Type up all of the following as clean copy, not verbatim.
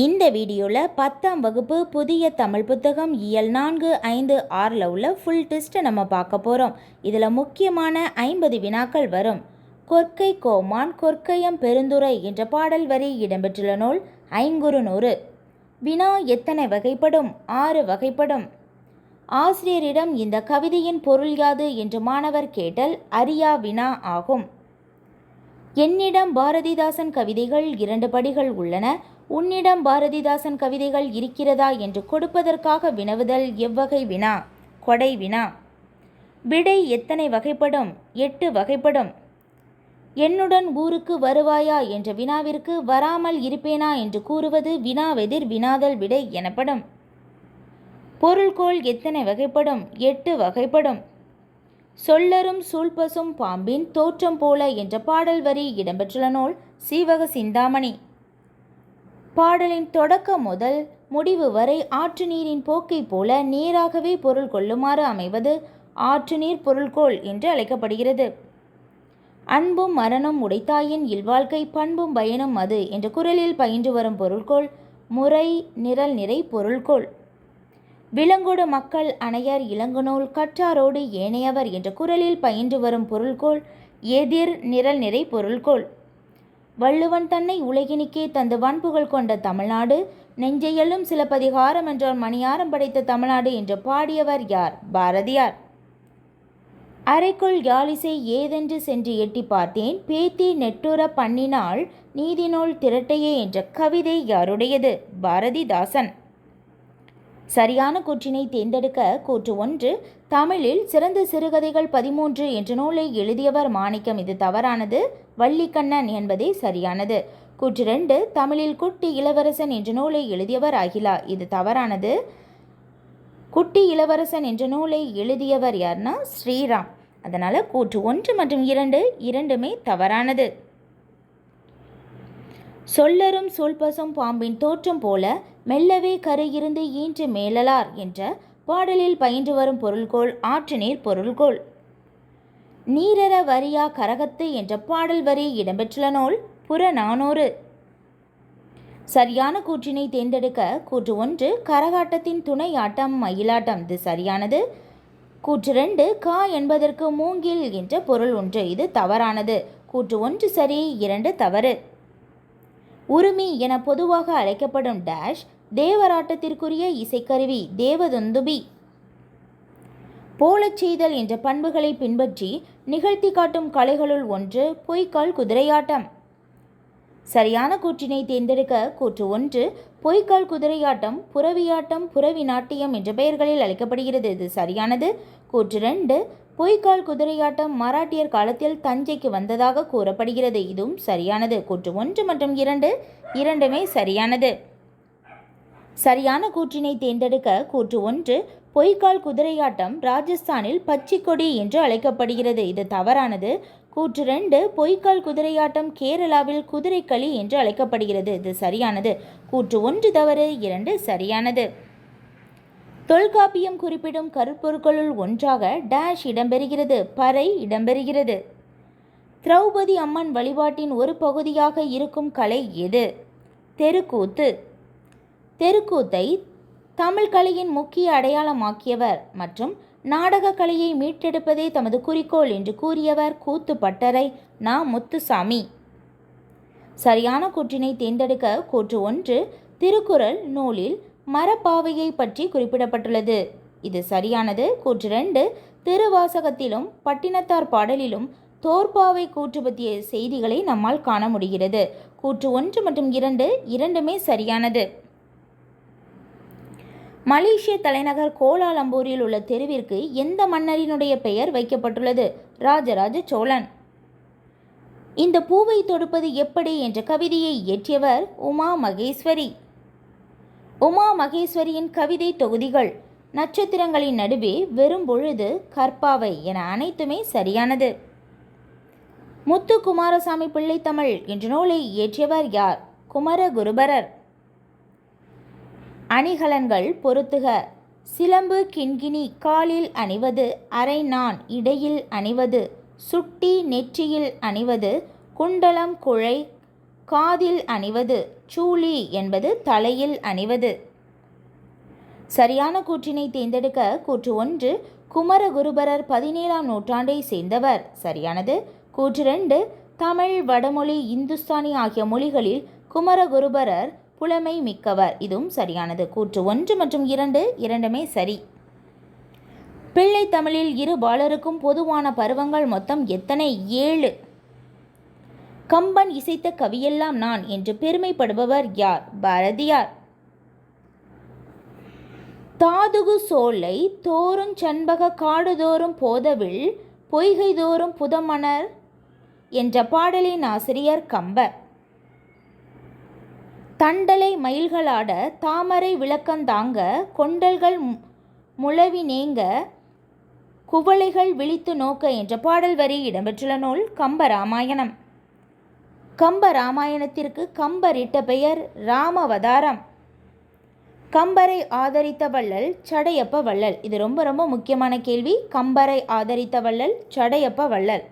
இந்த வீடியோவில் 10ஆம் வகுப்பு புதிய தமிழ் புத்தகம் இயல் 4, 5, 6 உள்ள ஃபுல் டெஸ்ட்டை நம்ம பார்க்க போகிறோம். இதில் முக்கியமான 50 வினாக்கள் வரும். கொற்கை கோமான் கொற்கையம் பெருந்துரை என்ற பாடல் வரி இடம்பெற்றுள்ள நூல் ஐங்குறுநூறு. வினா எத்தனை வகைப்படும்? 6 வகைப்படும். ஆசிரியரிடம் இந்த கவிதையின் பொருள் யாது என்று மாணவர் கேட்டல் அறியா வினா ஆகும். என்னிடம் பாரதிதாசன் கவிதைகள் 2 படிகள் உள்ளன, உன்னிடம் பாரதிதாசன் கவிதைகள் இருக்கிறதா என்று கொடுப்பதற்காக வினவுதல் எவ்வகை வினா? கொடை வினா. விடை எத்தனை வகைப்படும்? 8 வகைப்படும். என்னுடன் ஊருக்கு வருவாயா என்ற வினாவிற்கு வராமல் இருப்பேனா என்று கூறுவது வினாவெதிர் வினாதல் விடை எனப்படும். பொருள்கோள் எத்தனை வகைப்படும்? 8 வகைப்படும். சொல்லரும் சூழ்பசும் பாம்பின் தோற்றம் போல என்ற பாடல் வரி இடம்பெற்றுள்ள நூல் சீவக சிந்தாமணி. பாடலின் தொடக்கம் முதல் முடிவு வரை ஆற்று நீரின் போக்கை போல நேராகவே பொருள் கொள்ளுமாறு அமைவது ஆற்று நீர் பொருள்கோள் என்று அழைக்கப்படுகிறது. அன்பும் மரணம் உடைத்தாயின் இல்வாழ்க்கை பண்பும் பயனும் அது என்ற குரலில் பயின்று வரும் பொருள்கோள் முறை நிரல் நிறை பொருள்கோள். விலங்கோடு மக்கள் அணையர் இளங்குநூல் கற்றாரோடு ஏனையவர் என்ற குரலில் பயின்று வரும் பொருள்கோள் எதிர் நிரல் நிறை பொருள்கோள். வள்ளுவன் தன்னை உலகினிக்கே தந்து வன்புகழ் கொண்ட தமிழ்நாடு நெஞ்சையெல்லும் சிலப்பதிகாரம் என்றால் மணியாரம் படைத்த தமிழ்நாடு என்று பாடியவர் யார்? பாரதியார். அறைக்குள் யாழிசை ஏதென்று சென்று எட்டி பார்த்தேன் பேத்தி நெட்டுற பண்ணினாள் நீதிநூல் திரட்டையே என்ற கவிதை யாருடையது? பாரதிதாசன். சரியான கூற்றினை தேர்ந்தெடுக்க. கூற்று 1, தமிழில் சிறந்த சிறுகதைகள் 13 என்ற நூலை எழுதியவர் மாணிக்கம். இது தவறானது. வள்ளிக்கண்ணன் என்பதே சரியானது. கூற்று 2, தமிழில் குட்டி இளவரசன் என்ற நூலை எழுதியவர் அகிலா. இது தவறானது. குட்டி இளவரசன் என்ற நூலை எழுதியவர் யார்னா ஸ்ரீராம். அதனால் கூற்று 1 மற்றும் 2 இரண்டுமே தவறானது. சொல்லரும் சூழ்பசும் பாம்பின் தோற்றம் போல மெல்லவே கரு இருந்து ஈன்று மேலலார் என்ற பாடலில் பயின்று வரும் பொருள்கோள் ஆற்று நீர் பொருள்கோள். நீரற வரியா கரகத்து என்ற பாடல் வரி இடம்பெற்றுள்ள நூல் புறநானூறு. சரியான கூற்றினை தேர்ந்தெடுக்க. கூற்று 1, கரகாட்டத்தின் துணை ஆட்டம் மயிலாட்டம். இது சரியானது. கூற்று 2, கா என்பதற்கு மூங்கில் என்ற பொருள் உண்டு. இது தவறானது. கூற்று 1 சரி, 2 தவறு. உருமி என பொதுவாக அழைக்கப்படும் டேஷ் தேவராட்டத்திற்குரிய இசைக்கருவி தேவதுந்துபி. போலச் செய்தல் என்ற பண்புகளை பின்பற்றி நிகழ்த்தி காட்டும் கலைகளுள் ஒன்று பொய்க்கால் குதிரையாட்டம். சரியான கூற்றினை தேர்ந்தெடுக்க. கூற்று 1, பொய்க்கால் குதிரையாட்டம் புறவியாட்டம் புறவி நாட்டியம் என்ற பெயர்களில் அழைக்கப்படுகிறது. இது சரியானது. கூற்று 2, பொய்க்கால் குதிரையாட்டம் மராட்டியர் காலத்தில் தஞ்சைக்கு வந்ததாக கூறப்படுகிறது. இதுவும் சரியானது. கூற்று 1 மற்றும் 2 இரண்டுமே சரியானது. சரியான கூற்றினை தேர்ந்தெடுக்க. கூற்று 1, பொய்க்கால் குதிரையாட்டம் ராஜஸ்தானில் பச்சிக்கொடி என்று அழைக்கப்படுகிறது. இது தவறானது. கூற்று 2, பொய்க்கால் குதிரையாட்டம் கேரளாவில் குதிரைக்களி என்று அழைக்கப்படுகிறது. இது சரியானது. கூற்று 1 தவறு, 2 சரியானது. தொல்காப்பியம் குறிப்பிடும் கருப்பொருட்களுள் ஒன்றாக டேஷ் இடம்பெறுகிறது. பறை இடம்பெறுகிறது. திரௌபதி அம்மன் வழிபாட்டின் ஒரு பகுதியாக இருக்கும் கலை எது? தெருக்கூத்து. தெருக்கூத்தை தமிழ் கலையின் முக்கிய அடையாளமாக்கியவர் மற்றும் நாடக கலையை மீட்டெடுப்பதே தமது குறிக்கோள் என்று கூறியவர் கூத்து பட்டறை நா. முத்துசாமி. சரியான கூற்றினை தேர்ந்தெடுக்க. கூற்று 1, திருக்குறள் நூலில் மரப்பாவையை பற்றி குறிப்பிடப்பட்டுள்ளது. இது சரியானது. கூற்று 2, திருவாசகத்திலும் பட்டினத்தார் பாடலிலும் தோற்பாவை கூற்று பற்றிய செய்திகளை நம்மால் காண முடிகிறது. கூற்று 1 மற்றும் 2 இரண்டுமே சரியானது. மலேசிய தலைநகர் கோலாலம்பூரில் உள்ள தெருவிற்கு எந்த மன்னரினுடைய பெயர் வைக்கப்பட்டுள்ளது? ராஜராஜ சோழன். இந்த பூவை தொடுப்பது எப்படி என்ற கவிதையை இயற்றியவர் உமா மகேஸ்வரி. உமா மகேஸ்வரியின் கவிதை தொகுதிகள் நட்சத்திரங்களின் நடுவே வெறும் பொழுது கற்பாவை என அனைத்துமே சரியானது. முத்து குமாரசாமி பிள்ளை தமிழ் என்ற நூலை இயற்றியவர் யார்? குமரகுருபரர். அணிகலன்கள் பொருத்துக. சிலம்பு கிண்கிணி காலில் அணிவது, அரை நான் இடையில் அணிவது, சுட்டி நெற்றியில் அணிவது, குண்டலம் குழை காதில் அணிவது. சூளி என்பது தலையில் அணிவது. சரியான கூற்றினை தேர்ந்தெடுக்க. கூற்று 1 குமரகுருபரர் 17ஆம் நூற்றாண்டை சேர்ந்தவர். சரியானது. கூற்று 2 தமிழ், வடமொழி, இந்துஸ்தானி ஆகிய மொழிகளில் குமரகுருபரர் புலமை மிக்கவர். இதுவும் சரியானது. கூற்று 1 மற்றும் 2 இரண்டுமே சரி. பிள்ளை தமிழில் இரு பாலருக்கும் பொதுவான பருவங்கள் மொத்தம் எத்தனை? 7. கம்பன் இசைத்த கவியெல்லாம் நான் என்று பெருமைப்படுபவர் யார்? பாரதியார். தாதுகு சோலை தோறும் சண்பக காடுதோறும் போதவில் பொய்கை தோறும் புதமணர் என்ற பாடலின் ஆசிரியர் கம்பர். தண்டலை மயில்களாட தாமரை விளக்கந்தாங்க கொண்டல்கள் முழவி நேங்க குவளைகள் விழித்து நோக்க என்ற பாடல் வரி இடம்பெற்றுள்ள நூல் கம்பராமாயணம். கம்பராமாயணத்திற்கு கம்பர் இட்ட பெயர் ராமவதாரம். கம்பரை ஆதரித்த வள்ளல் சடையப்ப வள்ளல். இது ரொம்ப ரொம்ப முக்கியமான கேள்வி. கம்பரை ஆதரித்த வள்ளல் சடையப்ப வள்ளல்.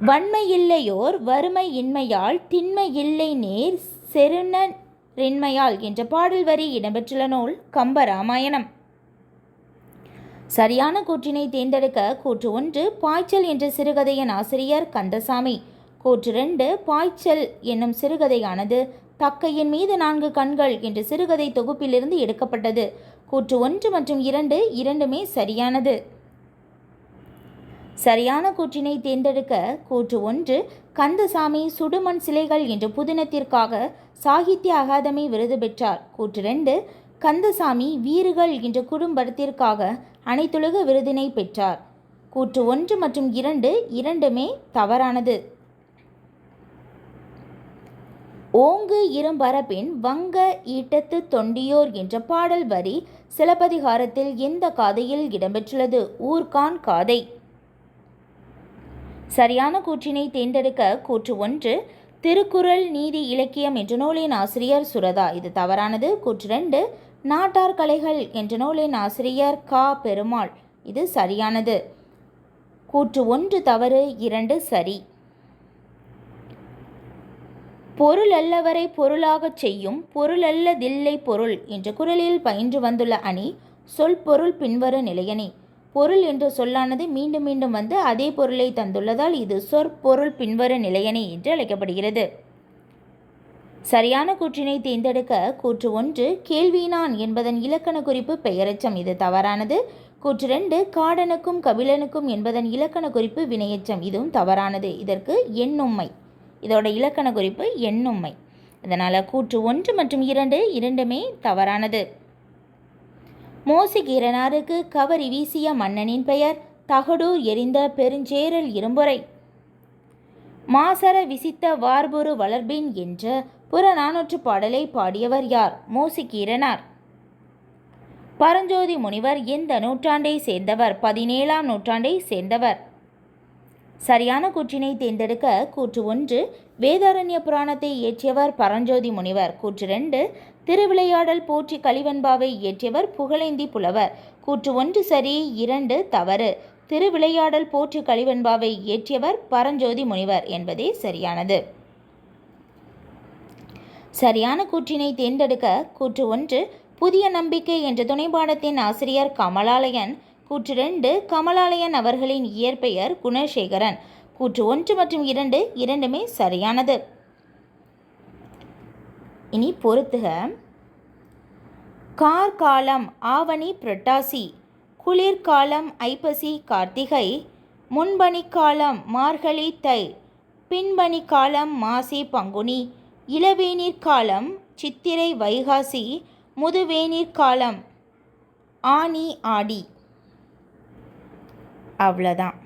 வன்மை இல்லையோர் வறுமை இன்மையால் திண்மை இல்லை நேர் செருணரின்மையால் என்ற பாடல் வரி இடம்பெற்றுள்ள நூல் கம்பராமாயணம். சரியான கூற்றினை தேர்ந்தெடுக்க. கூற்று 1 பாய்ச்சல் என்ற சிறுகதையின் ஆசிரியர் கந்தசாமி. கூற்று 2 பாய்ச்சல் என்னும் சிறுகதையானது தக்கையின் மீது 4 கண்கள் என்ற சிறுகதை தொகுப்பிலிருந்து எடுக்கப்பட்டது. கூற்று 1 மற்றும் 2 இரண்டுமே சரியானது. சரியான கூற்றினை தேர்ந்தெடுக்க. கூற்று 1 கந்தசாமி சுடுமண் சிலைகள் என்ற புதினத்திற்காக சாகித்ய அகாதமி விருது பெற்றார். கூற்று 2 கந்தசாமி வீறுகள் என்ற குறும்படத்திற்காக அனைத்துலக விருதினை பெற்றார். கூற்று 1 மற்றும் 2 இரண்டுமே தவறானது. ஓங்கு இரும்பரப்பின் வங்க ஈட்டத்து தொண்டியோர் என்ற பாடல் வரி சிலப்பதிகாரத்தில் எந்த காதையில் இடம்பெற்றுள்ளது? ஊர்கான் காதை. சரியான கூற்றினை தேர்ந்தெடுக்க. கூற்று 1 திருக்குறள் நீதி இலக்கியம் என்ற நூலின் ஆசிரியர் சுரதா. இது தவறானது. கூற்று 2 நாட்டார் கலைகள் என்ற நூலின் ஆசிரியர் கா பெருமாள். இது சரியானது. கூற்று 1 தவறு, 2 சரி. பொருள் அல்லவரை பொருளாகச் செய்யும் பொருளல்லதில்லை பொருள் என்ற குறளில் பயின்று வந்துள்ள அணி சொல் பொருள் பின்வரு நிலையணி. பொருள் என்ற சொல்லானது மீண்டும் மீண்டும் வந்து அதே பொருளை தந்துள்ளதால் இது சொற்பொருள் பின்வரு நிலையணி என்று அழைக்கப்படுகிறது. சரியான கூற்றினை தேர்ந்தெடுக்க. கூற்று 1 கேள்வினான் என்பதன் இலக்கண குறிப்பு பெயரெச்சம். இது தவறானது. கூற்று 2 காடனுக்கும் கபிலனுக்கும் என்பதன் இலக்கண குறிப்பு வினையெச்சம். இதுவும் தவறானது. இதற்கு எண்ணும்மை. இதோட இலக்கண குறிப்பு எண்ணும்மை. அதனால் கூற்று 1 மற்றும் 2 இரண்டுமே தவறானது. மோசிகீரனாருக்கு கவரி வீசிய மன்னனின் பெயர் தகடூர் எரிந்த பெருஞ்சேரல் இரும்புரை. மாசர விசித்த வார்புரு வளர்பின் என்ற புறநானூற்று பாடலை பாடியவர் யார்? மோசிகீரனார். பரஞ்சோதி முனிவர் எந்த நூற்றாண்டை சேர்ந்தவர்? 17ஆம் நூற்றாண்டை சேர்ந்தவர். சரியான கூற்றினை தேர்ந்தெடுக்க. கூற்று 1 வேதாரண்ய புராணத்தை இயற்றியவர் பரஞ்சோதி முனிவர். கூற்று 2 திருவிளையாடல் போற்றி கலிவெண்பாவை இயற்றியவர் புகழேந்தி புலவர். கூற்று 1 சரி, 2 தவறு. திருவிளையாடல் போற்றி கலிவெண்பாவை இயற்றியவர் பரஞ்சோதி முனிவர் என்பதே சரியானது. சரியான கூற்றினை தேர்ந்தெடுக்க. கூற்று 1 புதிய நம்பிக்கை என்ற துணைப்பாடத்தின் ஆசிரியர் கமலாலயன். கூற்று 2 கமலாலயன் அவர்களின் இயற்பெயர் குணசேகரன். கூற்று 1 மற்றும் 2 இரண்டுமே சரியானது. இனி பொறுத்துக. கார்காலம் ஆவணி புரட்டாசி, குளிர்காலம் ஐப்பசி கார்த்திகை, முன்பனிக்காலம் மார்கழி தை, பின்பனிக்காலம் மாசி பங்குனி, இளவேநீர்காலம் சித்திரை வைகாசி, முதுவேநீர்காலம் ஆனி ஆடி. அவ்வளோதான்.